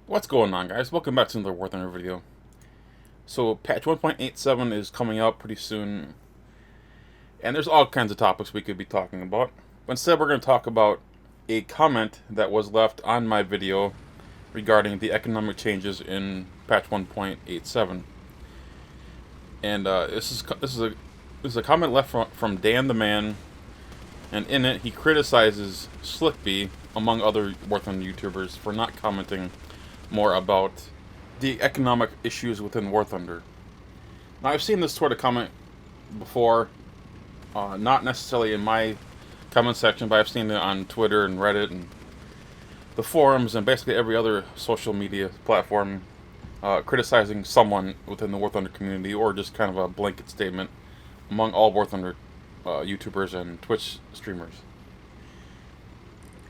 What's going on, guys? Welcome back to another War Thunder video. So patch 1.87 is coming out pretty soon, and there's all kinds of topics we could be talking about. But instead, we're going to talk about a comment that was left on my video regarding the economic changes in patch 1.87. And this is a comment left from Dan the Man, and in it he criticizes Slickbee, among other War Thunder YouTubers, for not commenting more about the economic issues within War Thunder. Now, I've seen this sort of comment before, not necessarily in my comment section, but I've seen it on Twitter and Reddit and the forums and basically every other social media platform, criticizing someone within the War Thunder community, or just kind of a blanket statement among all War Thunder YouTubers and Twitch streamers.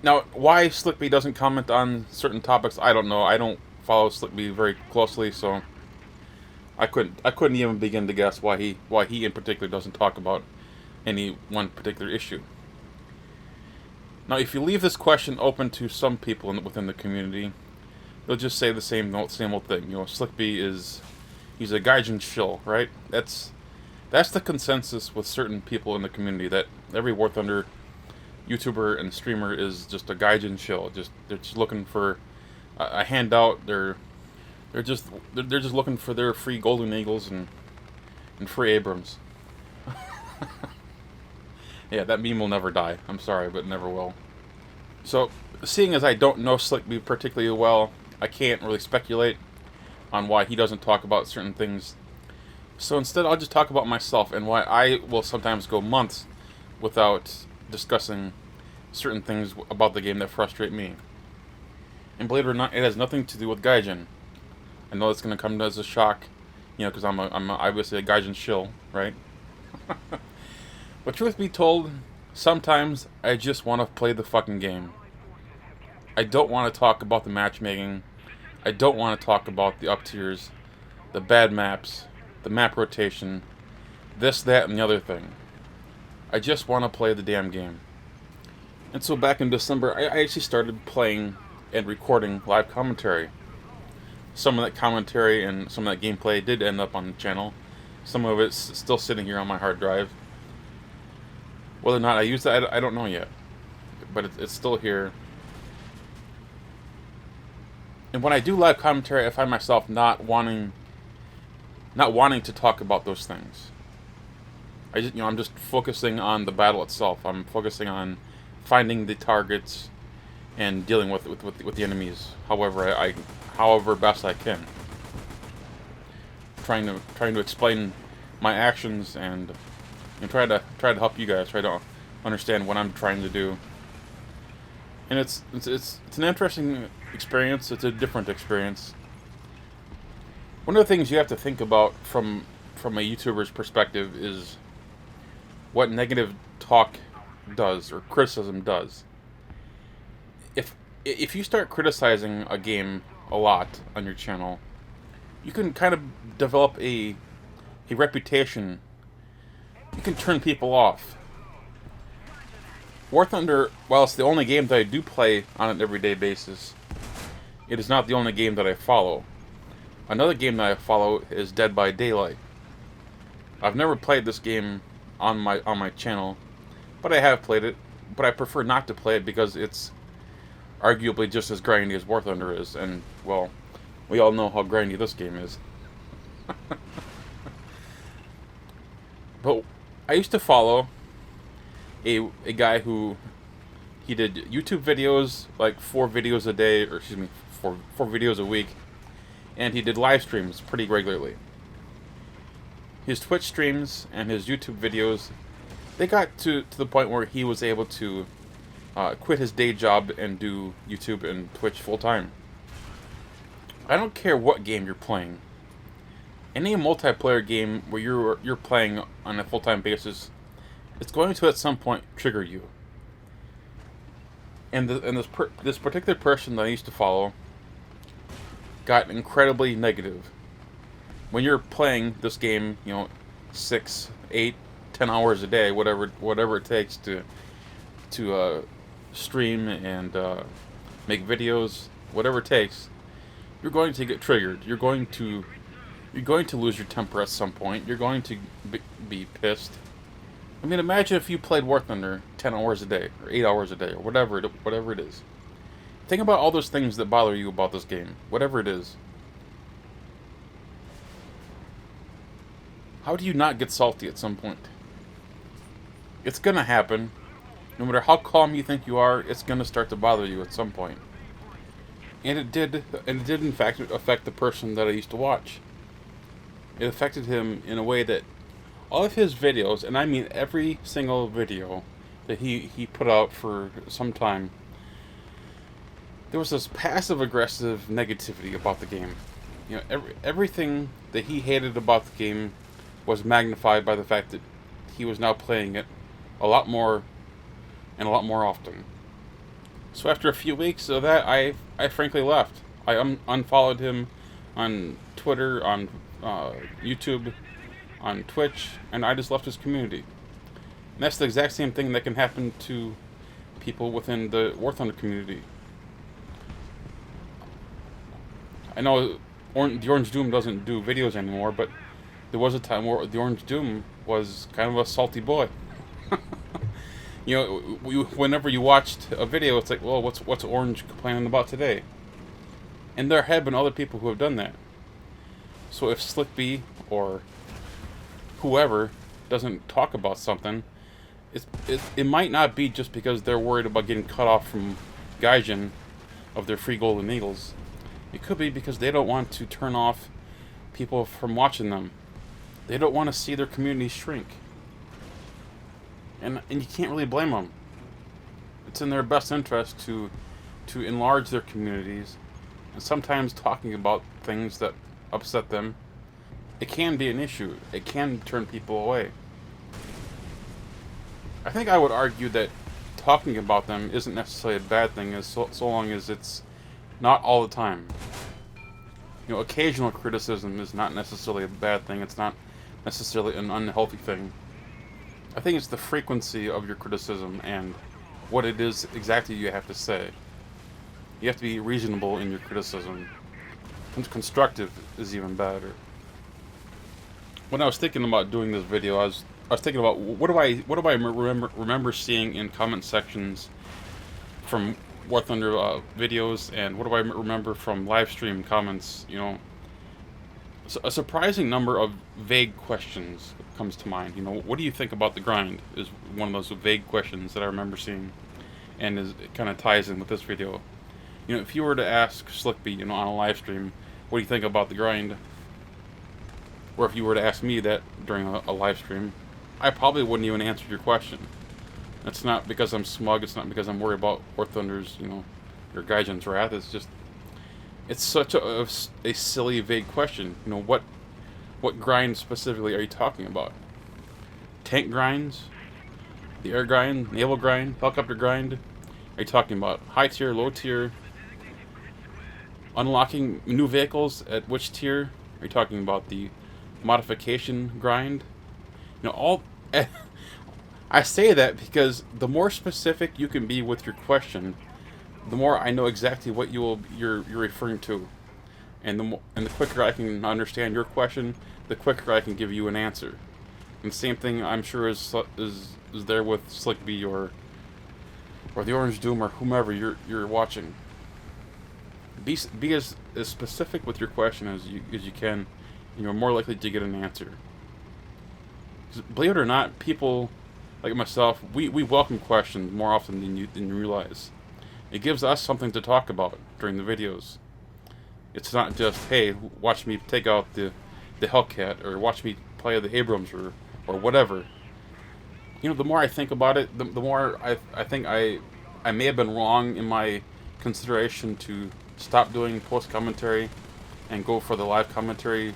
Now, why Slickbee doesn't comment on certain topics, I don't know. I don't follow Slickbee very closely, so I couldn't even begin to guess why he in particular doesn't talk about any one particular issue. Now, if you leave this question open to some people within the community, they'll just say the same old thing. You know, Slickbee he's a Gaijin Schill, right? That's the consensus with certain people in the community, that every War Thunder YouTuber and streamer is just a Gaijin Schill. They're just looking for a handout. They're just looking for their free Golden Eagles and free Abrams. Yeah, that meme will never die. I'm sorry, but it never will. So, seeing as I don't know Slickbee particularly well, I can't really speculate on why he doesn't talk about certain things. So instead, I'll just talk about myself and why I will sometimes go months without discussing certain things about the game that frustrate me. And believe it or not, it has nothing to do with Gaijin. I know it's going to come as a shock, you know, because I'm obviously a Gaijin Schill, right? But truth be told, sometimes I just want to play the fucking game. I don't want to talk about the matchmaking. I don't want to talk about the up tiers, the bad maps, the map rotation, this, that, and the other thing. I just want to play the damn game. And so back in December, I actually started playing and recording live commentary. Some of that commentary and some of that gameplay did end up on the channel. Some of it's still sitting here on my hard drive. Whether or not I use that, I don't know yet. But it's still here. And when I do live commentary, I find myself not wanting to talk about those things. I'm just focusing on the battle itself. I'm focusing on finding the targets and dealing with the enemies, however best I can. Trying to explain my actions and try to help you guys try to understand what I'm trying to do. And it's an interesting experience. It's a different experience. One of the things you have to think about from a YouTuber's perspective is what negative talk does, or criticism does. If you start criticizing a game a lot on your channel, you can kind of develop a reputation. You can turn people off. War Thunder, while it's the only game that I do play on an everyday basis, it is not the only game that I follow. Another game that I follow is Dead by Daylight. I've never played this game on my channel, but I have played it. But I prefer not to play it because it's arguably just as grindy as War Thunder is, and well, we all know how grindy this game is. But I used to follow a guy who he did YouTube videos, like 4 videos a day, or excuse me, 4 videos a week, and he did live streams pretty regularly. His Twitch streams and his YouTube videos, they got to the point where he was able to quit his day job and do YouTube and Twitch full time. I don't care what game you're playing. Any multiplayer game where you're playing on a full time basis, it's going to at some point trigger you. And this particular person that I used to follow got incredibly negative. When you're playing this game, 6, 8, 10 hours a day, whatever it takes to stream and make videos, whatever it takes, you're going to get triggered. You're going to lose your temper at some point. You're going to be pissed. I mean, imagine if you played War Thunder 10 hours a day, or 8 hours a day, or whatever it is. Think about all those things that bother you about this game, whatever it is. How do you not get salty at some point? It's gonna happen. No matter how calm you think you are, it's gonna start to bother you at some point. And it did in fact affect the person that I used to watch. It affected him in a way that all of his videos, and I mean every single video that he put out for some time, there was this passive-aggressive negativity about the game. You know, everything that he hated about the game was magnified by the fact that he was now playing it a lot more and a lot more often. So after a few weeks of that, I frankly left. I unfollowed him on Twitter, on YouTube, on Twitch, and I just left his community. And that's the exact same thing that can happen to people within the War Thunder community. I know the Orange Doom doesn't do videos anymore, but there was a time where the Orange Doom was kind of a salty boy. You know, whenever you watched a video, it's like, well, what's Orange complaining about today? And there have been other people who have done that. So if Slickbee or whoever doesn't talk about something, it might not be just because they're worried about getting cut off from Gaijin of their free golden eagles. It could be because they don't want to turn off people from watching them. They don't want to see their community shrink. And you can't really blame them. It's in their best interest to enlarge their communities, and sometimes talking about things that upset them, it can be an issue. It can turn people away. I think I would argue that talking about them isn't necessarily a bad thing, so long as it's not all the time. You know, occasional criticism is not necessarily a bad thing. It's not necessarily an unhealthy thing. I think it's the frequency of your criticism and what it is exactly you have to say. You have to be reasonable in your criticism. Constructive is even better. When I was thinking about doing this video, I was thinking about what do I remember seeing in comment sections from War Thunder videos, and what do I remember from live stream comments. You know, a surprising number of vague questions comes to mind. You know, what do you think about the grind is one of those vague questions that I remember seeing, and it kind of ties in with this video. You know, if you were to ask Slickbee, you know, on a live stream, what do you think about the grind? Or if you were to ask me that during a live stream, I probably wouldn't even answer your question. It's not because I'm smug, it's not because I'm worried about War Thunder's, you know, or Gaijin's wrath, it's just, it's such a silly, vague question. You know, what grind specifically are you talking about? Tank grinds? The air grind? Naval grind? Helicopter grind? Are you talking about high tier, low tier? Unlocking new vehicles at which tier? Are you talking about the modification grind? You know, all... I say that because the more specific you can be with your question, the more I know exactly what you're referring to, and the quicker I can understand your question, the quicker I can give you an answer. And the same thing I'm sure is there with Slickbee or the Orange Doom or whomever you're watching. Be as specific with your question as you can, and you're more likely to get an answer. 'Cause believe it or not, people like myself, we welcome questions more often than you realize. It gives us something to talk about during the videos. It's not just, hey, watch me take out the Hellcat, or watch me play the Abrams, or whatever. You know, the more I think about it, the more I think I may have been wrong in my consideration to stop doing post-commentary and go for the live commentary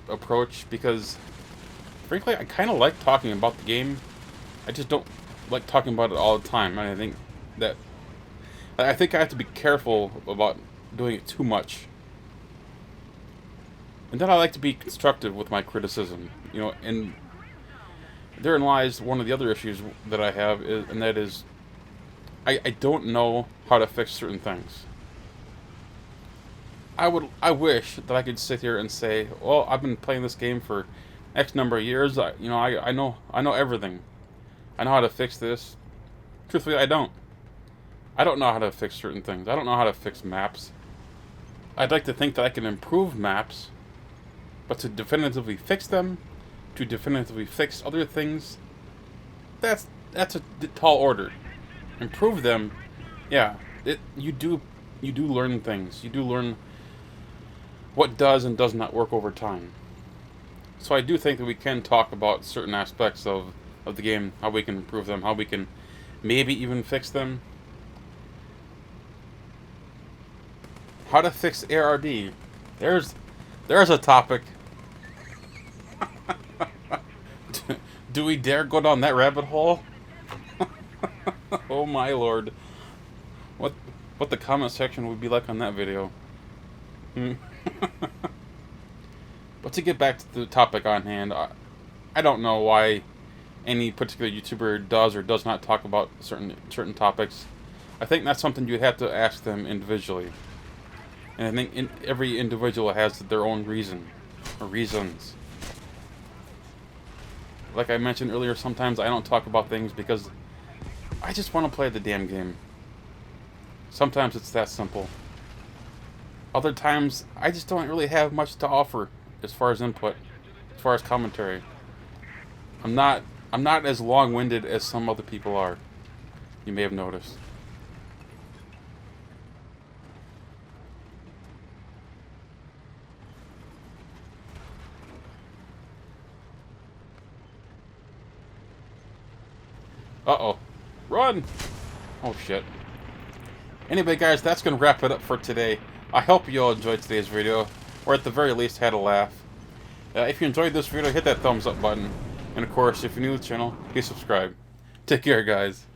approach, because frankly I kind of like talking about the game. I just don't like talking about it all the time, and I think I have to be careful about doing it too much. And then I like to be constructive with my criticism, you know, and therein lies one of the other issues that I have, and that is I don't know how to fix certain things. I wish that I could sit here and say, well, I've been playing this game for X number of years. I know everything. I know how to fix this. Truthfully, I don't. I don't know how to fix certain things. I don't know how to fix maps. I'd like to think that I can improve maps, but to definitively fix them, to definitively fix other things, that's a tall order. Improve them, yeah. You do learn things. You do learn what does and does not work over time. So I do think that we can talk about certain aspects of the game, how we can improve them, how we can maybe even fix them. How to fix ARD. There's a topic. Do we dare go down that rabbit hole? Oh my lord. What the comment section would be like on that video. But to get back to the topic on hand, I don't know why any particular YouTuber does or does not talk about certain topics. I think that's something you'd have to ask them individually. And I think every individual has their own reason, or reasons. Like I mentioned earlier, sometimes I don't talk about things because I just want to play the damn game. Sometimes it's that simple. Other times, I just don't really have much to offer as far as input, as far as commentary. I'm not as long-winded as some other people are. You may have noticed. Uh-oh. Run! Oh, shit. Anyway, guys, that's going to wrap it up for today. I hope you all enjoyed today's video, or at the very least had a laugh. If you enjoyed this video, hit that thumbs up button. And of course, if you're new to the channel, please subscribe. Take care, guys.